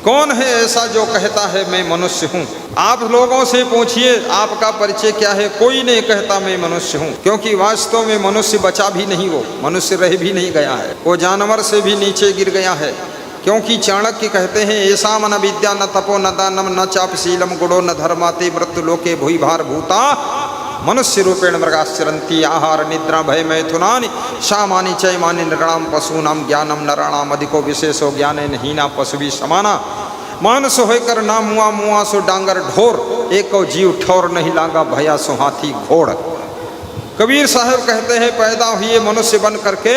कौन है ऐसा जो कहता है मैं मनुष्य हूँ? आप लोगों से पूछिए आपका परिचय क्या है, कोई नहीं कहता मैं मनुष्य हूँ, क्योंकि वास्तव में मनुष्य बचा भी नहीं, वो मनुष्य रह भी नहीं गया है, वो जानवर से भी नीचे गिर गया है। क्योंकि चाणक्य कहते हैं ऐसा मन विद्या न तपो न दानम न चापशीलम गुणो न धर्माते मृत्यु लोके भूई भार भूता मनुष्य रूपेण मृगाश्चरन्ति आहार निद्रा भय मैथुनानि सामानि चैमानि नृणाम पशूनाम ज्ञानम नराणाम अधिको विशेषो ज्ञाने हीना पशुभि समाना मानस होकर ना मुआ मुआ सो डांगर ढोर एको जीव ठौर नहीं लागा भया सो हाथी घोड़। कबीर साहब कहते हैं पैदा हुए मनुष्य बन करके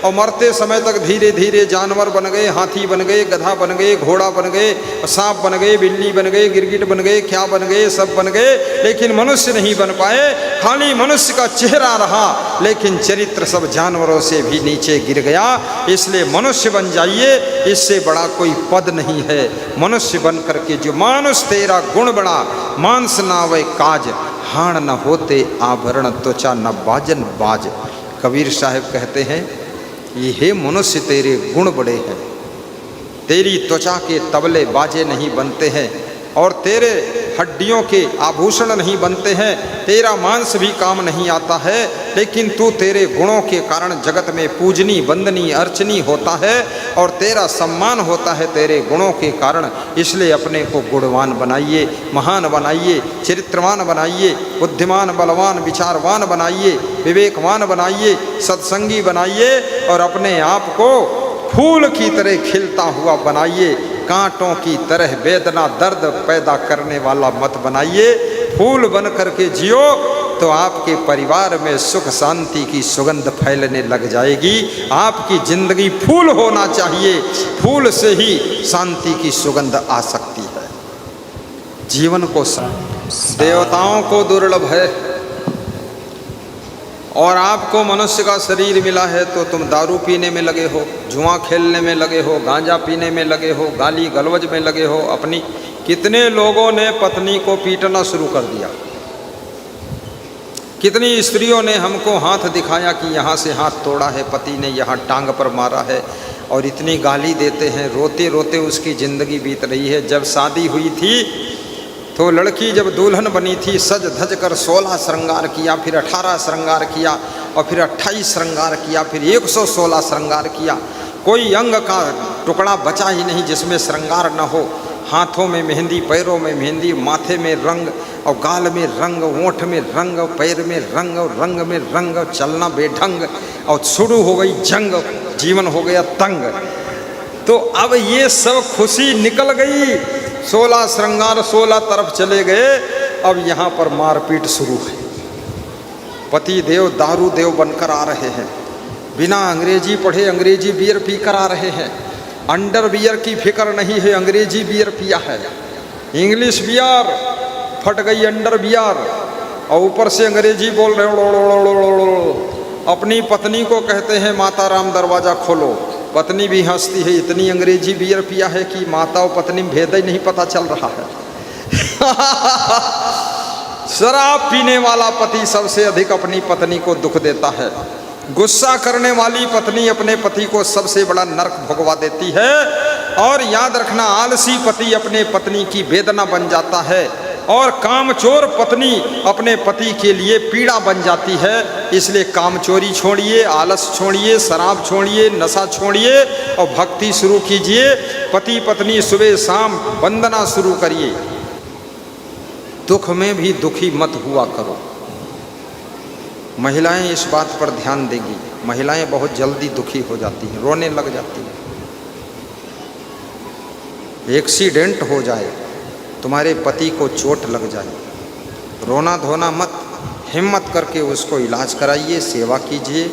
और मरते समय तक धीरे धीरे जानवर बन गए, हाथी बन गए, गधा बन गए, घोड़ा बन गए, सांप बन गए, बिल्ली बन गए, गिरगिट बन गए, क्या बन गए, सब बन गए, लेकिन मनुष्य नहीं बन पाए। खाली मनुष्य का चेहरा रहा, लेकिन चरित्र सब जानवरों से भी नीचे गिर गया। इसलिए मनुष्य बन जाइए, इससे बड़ा कोई पद नहीं है। मनुष्य बन करके जो मानुष तेरा गुण बड़ा, मांस ना वै काज, हाण न होते आभरण त्वचा न बाजन बाज। कबीर साहब कहते हैं ये मनुष्य तेरे गुण बड़े हैं, तेरी त्वचा के तबले बाजे नहीं बनते हैं और तेरे हड्डियों के आभूषण नहीं बनते हैं, तेरा मांस भी काम नहीं आता है, लेकिन तू तेरे गुणों के कारण जगत में पूजनी वंदनी अर्चनी होता है और तेरा सम्मान होता है तेरे गुणों के कारण। इसलिए अपने को गुणवान बनाइए, महान बनाइए, चरित्रवान बनाइए, बुद्धिमान बलवान विचारवान बनाइए, विवेकवान बनाइए, सत्संगी बनाइए और अपने आप को फूल की तरह खिलता हुआ बनाइए। कांटों की तरह वेदना दर्द पैदा करने वाला मत बनाइए। फूल बन करके जियो तो आपके परिवार में सुख शांति की सुगंध फैलने लग जाएगी। आपकी जिंदगी फूल होना चाहिए, फूल से ही शांति की सुगंध आ सकती है। जीवन को देवताओं को दुर्लभ है और आपको मनुष्य का शरीर मिला है तो तुम दारू पीने में लगे हो, जुआ खेलने में लगे हो, गांजा पीने में लगे हो, गाली गलौज में लगे हो। अपनी कितने लोगों ने पत्नी को पीटना शुरू कर दिया, कितनी स्त्रियों ने हमको हाथ दिखाया कि यहाँ से हाथ तोड़ा है, पति ने यहाँ टांग पर मारा है, और इतनी गाली देते हैं। रोते रोते उसकी ज़िंदगी बीत रही है। जब शादी हुई थी तो लड़की जब दुल्हन बनी थी, सज धज कर 16 श्रृंगार किया, फिर 18 श्रृंगार किया और फिर 28 श्रृंगार किया, फिर 116 श्रृंगार किया। कोई अंग का टुकड़ा बचा ही नहीं जिसमें श्रृंगार न हो। हाथों में मेहंदी, पैरों में मेहंदी, माथे में रंग और गाल में रंग, ओंठ में रंग, पैर में रंग और रंग में रंग, चलना बेढंग और शुरू हो गई जंग, जीवन हो गया तंग। तो अब ये सब खुशी निकल गई, 16 श्रृंगार 16 तरफ चले गए। अब यहाँ पर मारपीट शुरू है। पति देव दारू देव बनकर आ रहे हैं, बिना अंग्रेजी पढ़े अंग्रेजी बियर पी कर आ रहे हैं। अंडर बियर की फिक्र नहीं है, अंग्रेजी बियर पिया है। इंग्लिश बियर फट गई, अंडर बियर, और ऊपर से अंग्रेजी बोल रहे हो। अपनी पत्नी को कहते हैं माता राम दरवाज़ा खोलो, पत्नी भी हंसती है। इतनी अंग्रेजी बियर पिया है कि माता और पत्नी में भेद ही नहीं पता चल रहा है। शराब पीने वाला पति सबसे अधिक अपनी पत्नी को दुख देता है। गुस्सा करने वाली पत्नी अपने पति को सबसे बड़ा नरक भोगवा देती है। और याद रखना, आलसी पति अपने पत्नी की वेदना बन जाता है और कामचोर पत्नी अपने पति के लिए पीड़ा बन जाती है। इसलिए कामचोरी छोड़िए, आलस छोड़िए, शराब छोड़िए, नशा छोड़िए और भक्ति शुरू कीजिए। पति पत्नी सुबह शाम वंदना शुरू करिए। दुख में भी दुखी मत हुआ करो। महिलाएं इस बात पर ध्यान देंगी। महिलाएं बहुत जल्दी दुखी हो जाती हैं, रोने लग जाती हैं। एक्सीडेंट हो जाए, तुम्हारे पति को चोट लग जाए, रोना धोना मत, हिम्मत करके उसको इलाज कराइए, सेवा कीजिए,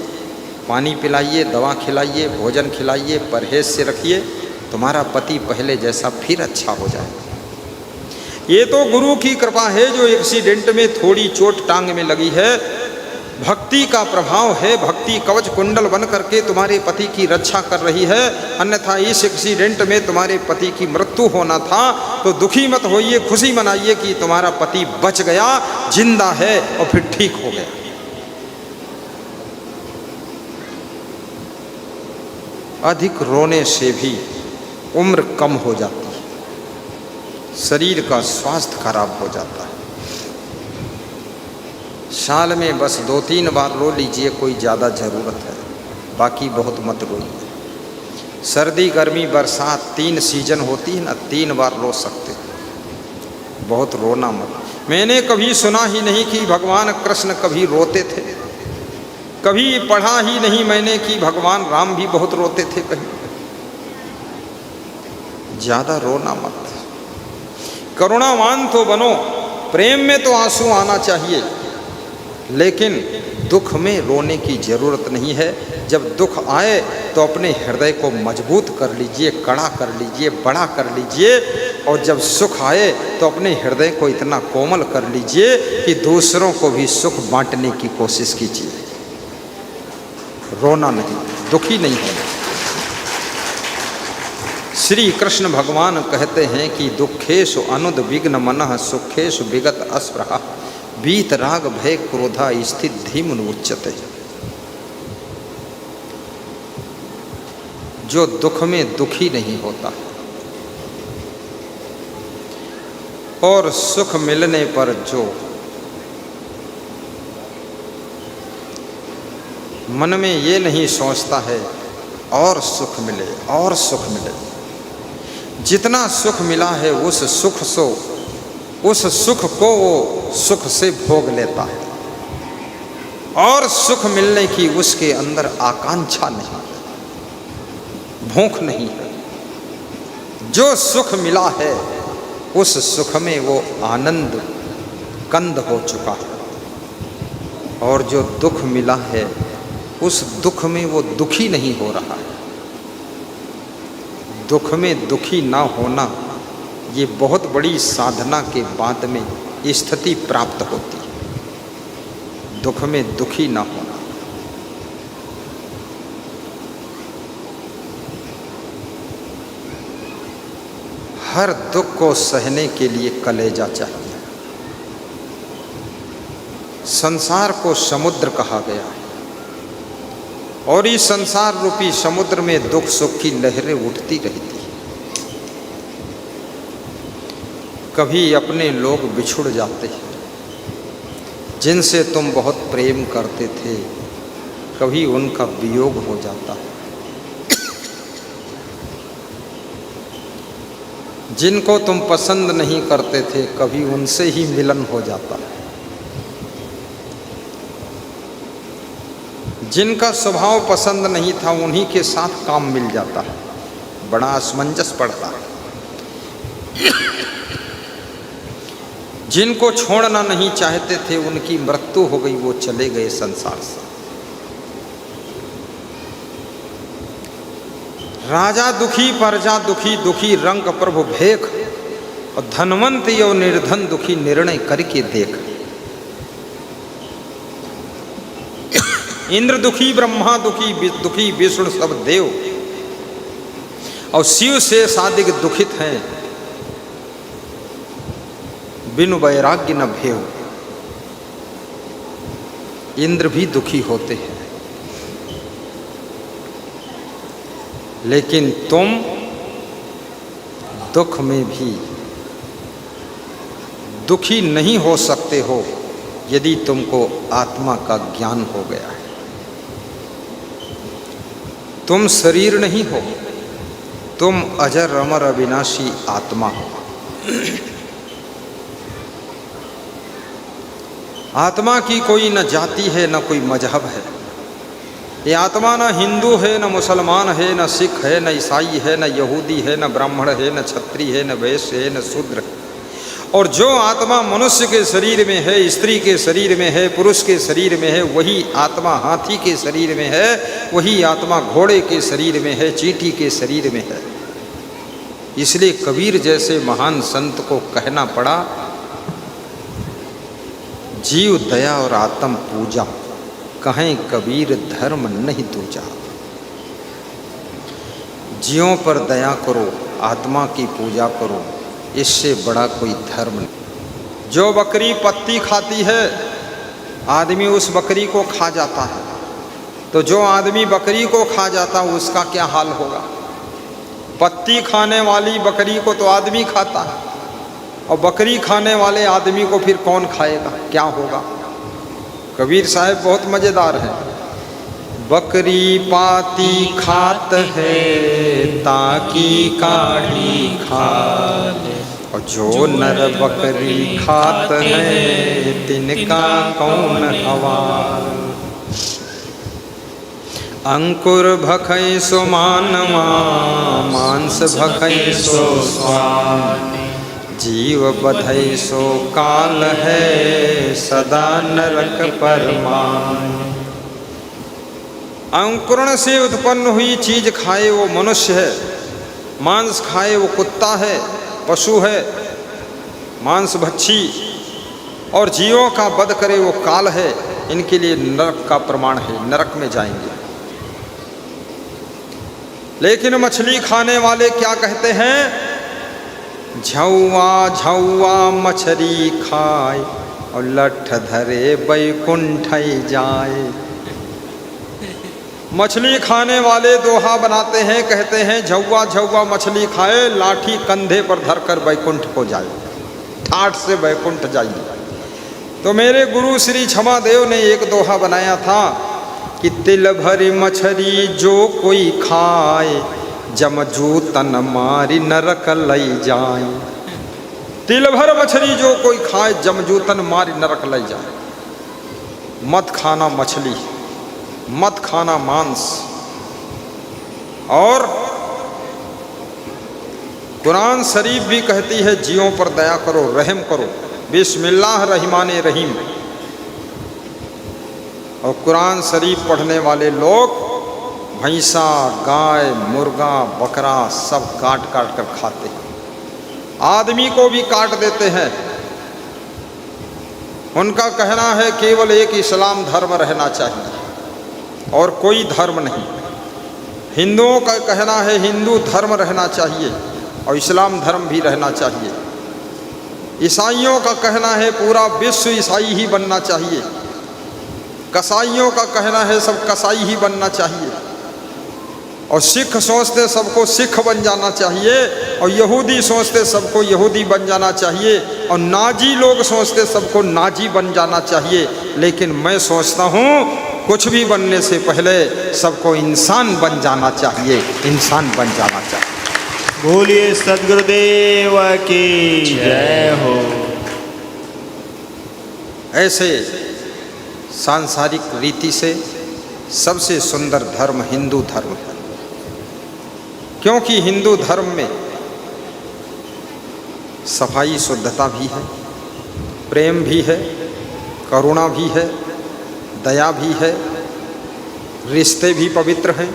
पानी पिलाइए, दवा खिलाइए, भोजन खिलाइए, परहेज से रखिए। तुम्हारा पति पहले जैसा फिर अच्छा हो जाए। ये तो गुरु की कृपा है जो एक्सीडेंट में थोड़ी चोट टांग में लगी है। भक्ति का प्रभाव है। भक्ति कवच कुंडल बन करके तुम्हारे पति की रक्षा कर रही है। अन्यथा इस एक्सीडेंट में तुम्हारे पति की मृत्यु होना था। तो दुखी मत होइए, खुशी मनाइए कि तुम्हारा पति बच गया, जिंदा है और फिर ठीक हो गया। अधिक रोने से भी उम्र कम हो जाती है। शरीर का स्वास्थ्य खराब हो जाता है। साल में बस 2-3 बार रो लीजिए, कोई ज़्यादा ज़रूरत है, बाकी बहुत मत रोइए। सर्दी गर्मी बरसात 3 सीजन होती है ना, 3 बार रो सकते, बहुत रोना मत। मैंने कभी सुना ही नहीं कि भगवान कृष्ण कभी रोते थे, कभी पढ़ा ही नहीं मैंने कि भगवान राम भी बहुत रोते थे। कहीं ज़्यादा रोना मत, करुणावान तो बनो, प्रेम में तो आंसू आना चाहिए, लेकिन दुख में रोने की ज़रूरत नहीं है। जब दुख आए तो अपने हृदय को मजबूत कर लीजिए, कड़ा कर लीजिए, बड़ा कर लीजिए, और जब सुख आए तो अपने हृदय को इतना कोमल कर लीजिए कि दूसरों को भी सुख बांटने की कोशिश कीजिए। रोना नहीं, दुखी नहीं है। श्री कृष्ण भगवान कहते हैं कि दुखेषु अनुद्विग्न मनः सुखेषु विगत अस्पृहा वीत राग भय क्रोधा स्थित धीमन उच्यते। जो दुख में दुखी नहीं होता और सुख मिलने पर जो मन में ये नहीं सोचता है और सुख मिले और सुख मिले, जितना सुख मिला है उस सुख को वो सुख से भोग लेता है, और सुख मिलने की उसके अंदर आकांक्षा नहीं, भूख नहीं है। जो सुख मिला है उस सुख में वो आनंद कंद हो चुका है, और जो दुख मिला है उस दुख में वो दुखी नहीं हो रहा है। दुख में दुखी ना होना ये बहुत बड़ी साधना के बाद में स्थिति प्राप्त होती है। दुख में दुखी ना होना। हर दुख को सहने के लिए कलेजा चाहिए। संसार को समुद्र कहा गया है, और इस संसार रूपी समुद्र में दुख सुख की लहरें उठती रहती हैं। कभी अपने लोग बिछुड़ जाते हैं जिनसे तुम बहुत प्रेम करते थे, कभी उनका वियोग हो जाता है। जिनको तुम पसंद नहीं करते थे, कभी उनसे ही मिलन हो जाता है। जिनका स्वभाव पसंद नहीं था उन्हीं के साथ काम मिल जाता है, बड़ा असमंजस पड़ता है। जिनको छोड़ना नहीं चाहते थे उनकी मृत्यु हो गई, वो चले गए संसार से। राजा दुखी प्रजा दुखी, दुखी रंग प्रभु भेख, और धनवंत यो निर्धन दुखी निर्णय करके देख। इंद्र दुखी, ब्रह्मा दुखी, दुखी विष्णु सब देव, और शिव से सादिक दुखित हैं, बिनु वैराग्य न भेव। इंद्र भी दुखी होते हैं, लेकिन तुम दुख में भी दुखी नहीं हो सकते हो यदि तुमको आत्मा का ज्ञान हो गया है। तुम शरीर नहीं हो, तुम अजर अमर अविनाशी आत्मा हो। आत्मा की कोई न जाति है न कोई मजहब है। ये आत्मा न हिंदू है, न मुसलमान है, न सिख है, न ईसाई है, न यहूदी है, न ब्राह्मण है, न क्षत्रिय है, न वैश्य है, न शूद्र है। और जो आत्मा मनुष्य के शरीर में है, स्त्री के शरीर में है, पुरुष के शरीर में है, वही आत्मा हाथी के शरीर में है, वही आत्मा घोड़े के शरीर में है, चींटी के शरीर में है। इसलिए कबीर जैसे महान संत को कहना पड़ा, जीव दया और आत्म पूजा, कहें कबीर धर्म नहीं दूजा। जीवों पर दया करो, आत्मा की पूजा करो, इससे बड़ा कोई धर्म नहीं। जो बकरी पत्ती खाती है, आदमी उस बकरी को खा जाता है, तो जो आदमी बकरी को खा जाता है उसका क्या हाल होगा? पत्ती खाने वाली बकरी को तो आदमी खाता है, और बकरी खाने वाले आदमी को फिर कौन खाएगा, क्या होगा। कबीर साहब बहुत मज़ेदार हैं। बकरी पाती खात है ताकि काढ़ी खाए, और जो नर बकरी खात है तिनका कौन हवाल। अंकुर भखै सो मानवा मांस भखै सो स्वान, जीव बधै सो काल है सदा नरक परमान। अंकुरण से उत्पन्न हुई चीज खाए वो मनुष्य है, मांस खाए वो कुत्ता है, पशु है, मांस भक्षी, और जीवों का वध करे वो काल है। इनके लिए नरक का प्रमाण है, नरक में जाएंगे। लेकिन मछली खाने वाले क्या कहते हैं, झौआ झौआ मछली खाए और लठ धरे बैकुंठ जाए। मछली खाने वाले दोहा बनाते हैं, कहते हैं झौआ झौआ मछली खाए, लाठी कंधे पर धरकर बैकुंठ को जाए, ठाठ से बैकुंठ जाइए। तो मेरे गुरु श्री क्षमादेव ने एक दोहा बनाया था कि तिल भरी मछली जो कोई खाए, जमजू तन मारी नरक लई जाए। तिल भर मछली जो कोई खाए, जमजू तन मारी नरक लई जाए। मत खाना मछली, मत खाना मांस। और कुरान शरीफ भी कहती है जीवों पर दया करो, रहम करो, बिस्मिल्लाह रहमाने रहीम। और कुरान शरीफ पढ़ने वाले लोग भैंसा, गाय, मुर्गा, बकरा सब काट काट कर खाते हैं, आदमी को भी काट देते हैं। उनका कहना है केवल एक इस्लाम धर्म रहना चाहिए और कोई धर्म नहीं। हिंदुओं का कहना है हिंदू धर्म रहना चाहिए और इस्लाम धर्म भी रहना चाहिए। ईसाइयों का कहना है पूरा विश्व ईसाई ही बनना चाहिए। कसाईयों का कहना है सब कसाई ही बनना चाहिए। और सिख सोचते सबको सिख बन जाना चाहिए, और यहूदी सोचते सबको यहूदी बन जाना चाहिए, और नाजी लोग सोचते सबको नाजी बन जाना चाहिए। लेकिन मैं सोचता हूँ कुछ भी बनने से पहले सबको इंसान बन जाना चाहिए, इंसान बन जाना चाहिए। बोलिए सद्गुरुदेव की जय हो। ऐसे सांसारिक रीति से सबसे सुंदर धर्म हिंदू धर्म है, क्योंकि हिंदू धर्म में सफाई शुद्धता भी है, प्रेम भी है, करुणा भी है, दया भी है, रिश्ते भी पवित्र हैं।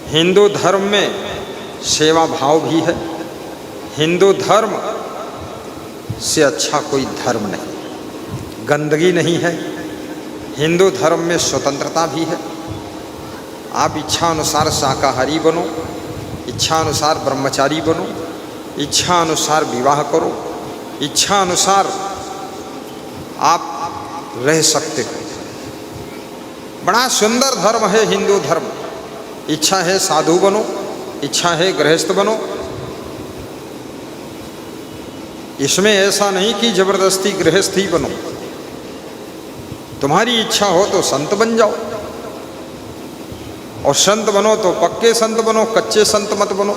हिंदू धर्म में सेवा भाव भी है। हिंदू धर्म से अच्छा कोई धर्म नहीं, गंदगी नहीं है। हिंदू धर्म में स्वतंत्रता भी है। आप इच्छा अनुसार शाकाहारी बनो, इच्छा अनुसार ब्रह्मचारी बनो, इच्छा अनुसार विवाह करो, इच्छा अनुसार आप रह सकते हो। बड़ा सुंदर धर्म है हिंदू धर्म। इच्छा है साधु बनो, इच्छा है गृहस्थ बनो। इसमें ऐसा नहीं कि जबरदस्ती गृहस्थ ही बनो। तुम्हारी इच्छा हो तो संत बन जाओ, और संत बनो तो पक्के संत बनो, कच्चे संत मत बनो।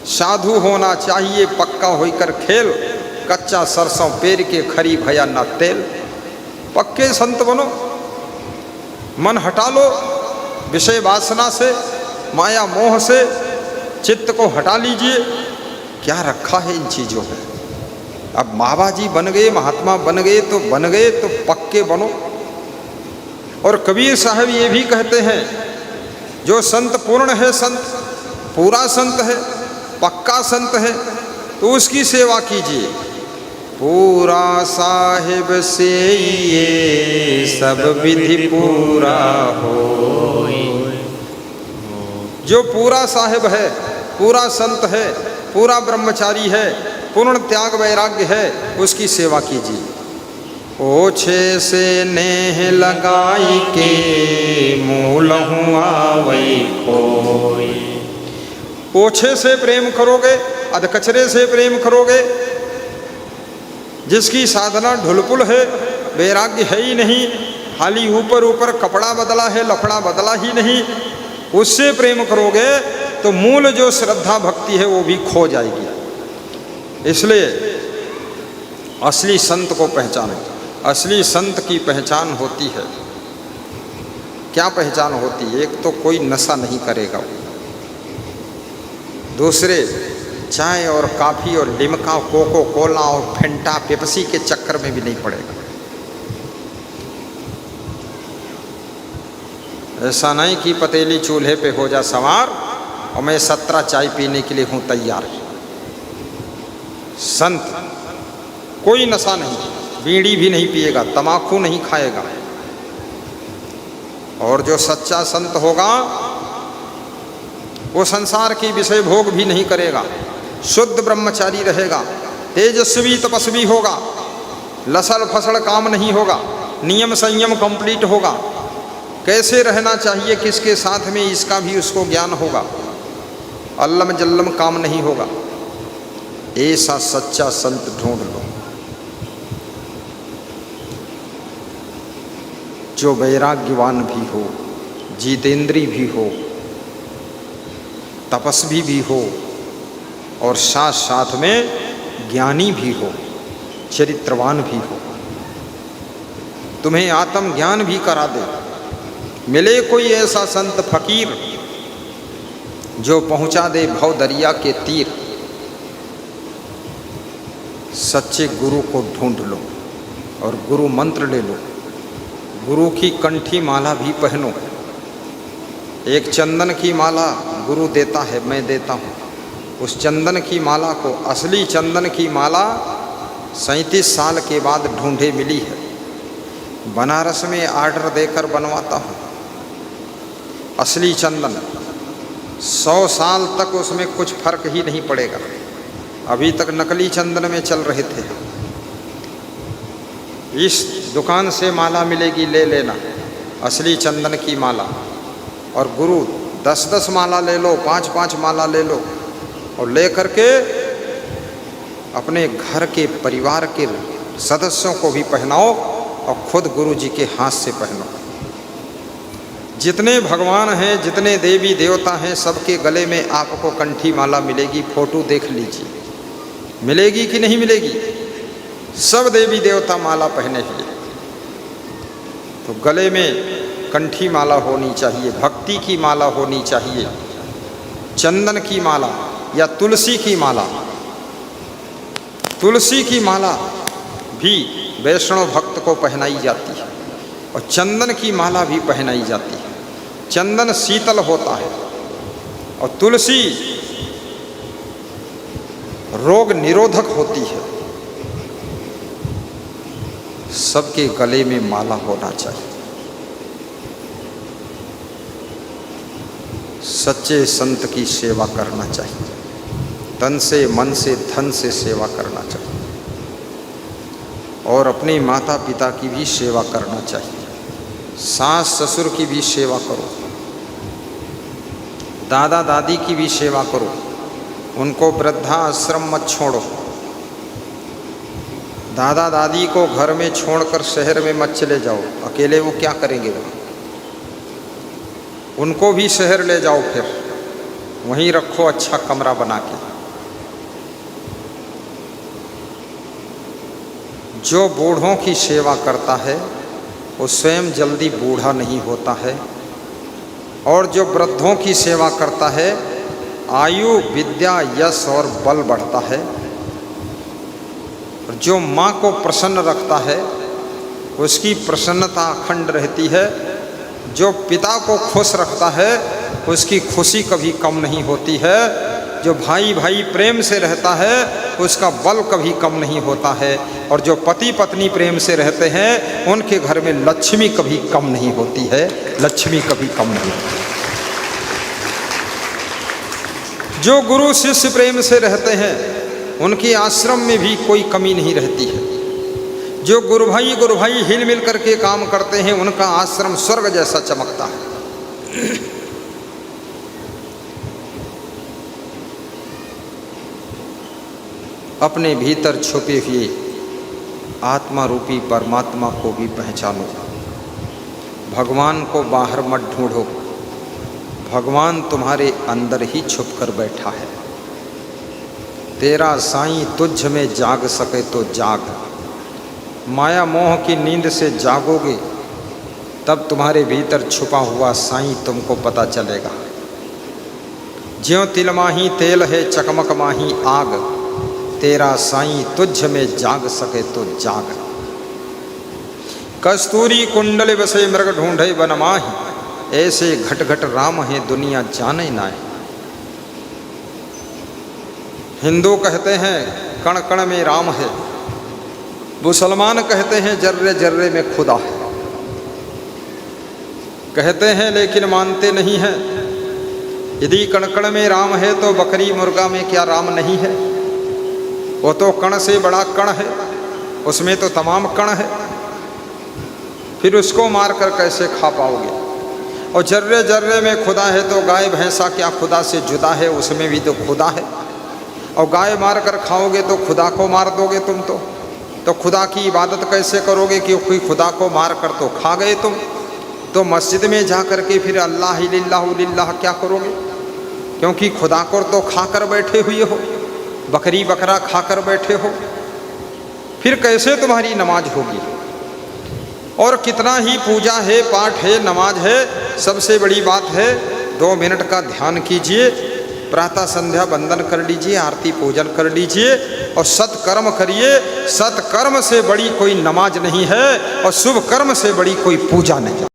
साधु होना चाहिए पक्का होकर खेल, कच्चा सरसों पेर के खरी भया ना तेल। पक्के संत बनो, मन हटा लो विषय वासना से, माया मोह से चित्त को हटा लीजिए। क्या रखा है इन चीज़ों में। अब बाबा जी बन गए, महात्मा बन गए तो पक्के बनो। और कबीर साहब ये भी कहते हैं जो संत पूर्ण है, संत पूरा संत है, पक्का संत है, तो उसकी सेवा कीजिए। पूरा साहिब से ये सब विधि पूरा हो। जो पूरा साहिब है, पूरा संत है, पूरा ब्रह्मचारी है, पूर्ण त्याग वैराग्य है, उसकी सेवा कीजिए। ओछे से नेह लगाई के मूल हुआ वही कोई। ओछे से प्रेम करोगे अधकचरे से प्रेम करोगे, जिसकी साधना ढुलपुल है, वैराग्य है ही नहीं, खाली ऊपर ऊपर कपड़ा बदला है, लफड़ा बदला ही नहीं, उससे प्रेम करोगे तो मूल जो श्रद्धा भक्ति है वो भी खो जाएगी। इसलिए असली संत को पहचानो। असली संत की पहचान होती है, क्या पहचान होती है? एक तो कोई नशा नहीं करेगा, दूसरे चाय और कॉफ़ी और लिमका, कोको कोला और फेंटा पेप्सी के चक्कर में भी नहीं पड़ेगा। ऐसा नहीं कि पतीली चूल्हे पे हो जा सवार और मैं 17 चाय पीने के लिए हूँ तैयार। संत कोई नशा नहीं, बीड़ी भी नहीं पिएगा, तमाकू नहीं खाएगा। और जो सच्चा संत होगा वो संसार की विषय भोग भी नहीं करेगा, शुद्ध ब्रह्मचारी रहेगा, तेजस्वी तपस्वी होगा, लसड़ फसड़ काम नहीं होगा, नियम संयम कंप्लीट होगा, कैसे रहना चाहिए किसके साथ में इसका भी उसको ज्ञान होगा, अल्लम जल्लम काम नहीं होगा। ऐसा सच्चा संत ढूंढ लो जो वैराग्यवान भी हो, जितेंद्री भी हो, तपस्वी भी हो और साथ साथ में ज्ञानी भी हो, चरित्रवान भी हो, तुम्हें आत्मज्ञान भी करा दे। मिले कोई ऐसा संत फकीर जो पहुंचा दे भव दरिया के तीर। सच्चे गुरु को ढूंढ लो और गुरु मंत्र ले लो, गुरु की कंठी माला भी पहनो। एक चंदन की माला गुरु देता है, मैं देता हूँ। उस चंदन की माला को, असली चंदन की माला 37 साल के बाद ढूंढे मिली है। बनारस में आर्डर देकर बनवाता हूँ असली चंदन। 100 साल तक उसमें कुछ फर्क ही नहीं पड़ेगा। अभी तक नकली चंदन में चल रहे थे। इस दुकान से माला मिलेगी, ले लेना, असली चंदन की माला। और गुरु 10-10 माला ले लो, 5-5 माला ले लो और ले करके अपने घर के परिवार के सदस्यों को भी पहनाओ और खुद गुरु जी के हाथ से पहनो। जितने भगवान हैं, जितने देवी देवता हैं, सबके गले में आपको कंठी माला मिलेगी। फोटो देख लीजिए, मिलेगी कि नहीं मिलेगी? सब देवी देवता माला पहने हुए। तो गले में कंठी माला होनी चाहिए, भक्ति की माला होनी चाहिए, चंदन की माला या तुलसी की माला। तुलसी की माला भी वैष्णव भक्त को पहनाई जाती है और चंदन की माला भी पहनाई जाती है। चंदन शीतल होता है और तुलसी रोग निरोधक होती है। सबके गले में माला होना चाहिए। सच्चे संत की सेवा करना चाहिए, तन से, मन से, धन से सेवा करना चाहिए और अपने माता पिता की भी सेवा करना चाहिए। सास ससुर की भी सेवा करो, दादा दादी की भी सेवा करो, उनको वृद्धाश्रम मत छोड़ो। दादा दादी को घर में छोड़कर शहर में मत चले जाओ, अकेले वो क्या करेंगे वहाँ। उनको भी शहर ले जाओ, फिर वहीं रखो अच्छा कमरा बना के। जो बूढ़ों की सेवा करता है वो स्वयं जल्दी बूढ़ा नहीं होता है और जो वृद्धों की सेवा करता है आयु, विद्या, यश और बल बढ़ता है। जो माँ को प्रसन्न रखता है उसकी प्रसन्नता अखंड रहती है। जो पिता को खुश रखता है उसकी खुशी कभी कम नहीं होती है। जो भाई भाई प्रेम से रहता है उसका बल कभी कम नहीं होता है। और जो पति पत्नी प्रेम से रहते हैं उनके घर में लक्ष्मी कभी कम नहीं होती है, लक्ष्मी कभी कम नहीं होती। जो गुरु शिष्य प्रेम से रहते हैं उनके आश्रम में भी कोई कमी नहीं रहती है। जो गुरु भाई हिल मिल करके काम करते हैं उनका आश्रम स्वर्ग जैसा चमकता है। अपने भीतर छुपे हुए आत्मा रूपी परमात्मा को भी पहचानो। भगवान को बाहर मत ढूंढो, भगवान तुम्हारे अंदर ही छुप कर बैठा है। तेरा साईं तुझ में जाग सके तो जाग। माया मोह की नींद से जागोगे तब तुम्हारे भीतर छुपा हुआ साईं तुमको पता चलेगा। ज्यों तिल माही तेल है चकमक माही आग, तेरा साईं तुझ में जाग सके तो जाग। कस्तूरी कुंडल बसे मृग ढूंढे वन माही, ऐसे घट घट राम है दुनिया जाने नाय। हिंदू कहते हैं कण कण में राम है, मुसलमान कहते हैं जर्रे जर्रे में खुदा है। कहते हैं लेकिन मानते नहीं हैं। यदि कण कण में राम है तो बकरी मुर्गा में क्या राम नहीं है? वो तो कण से बड़ा कण है, उसमें तो तमाम कण है, फिर उसको मार कर कैसे खा पाओगे? और जर्रे जर्रे में खुदा है तो गाय भैंसा क्या खुदा से जुदा है? उसमें भी तो खुदा है। और गाय मार कर खाओगे तो खुदा को मार दोगे तुम तो खुदा की इबादत कैसे करोगे? क्योंकि खुदा को मार कर तो खा गए तुम। तो मस्जिद में जा कर के फिर अल्लाह लिल्लाहु लिल्लाह क्या करोगे? क्योंकि खुदा को तो खा कर बैठे हुए हो, बकरी बकरा खा कर बैठे हो, फिर कैसे तुम्हारी नमाज होगी? और कितना ही पूजा है, पाठ है, नमाज है, सबसे बड़ी बात है 2 मिनट का ध्यान कीजिए, प्रातः संध्या वंदन कर लीजिए, आरती पूजन कर लीजिए और सत्कर्म करिए। सत्कर्म से बड़ी कोई नमाज नहीं है और शुभ कर्म से बड़ी कोई पूजा नहीं।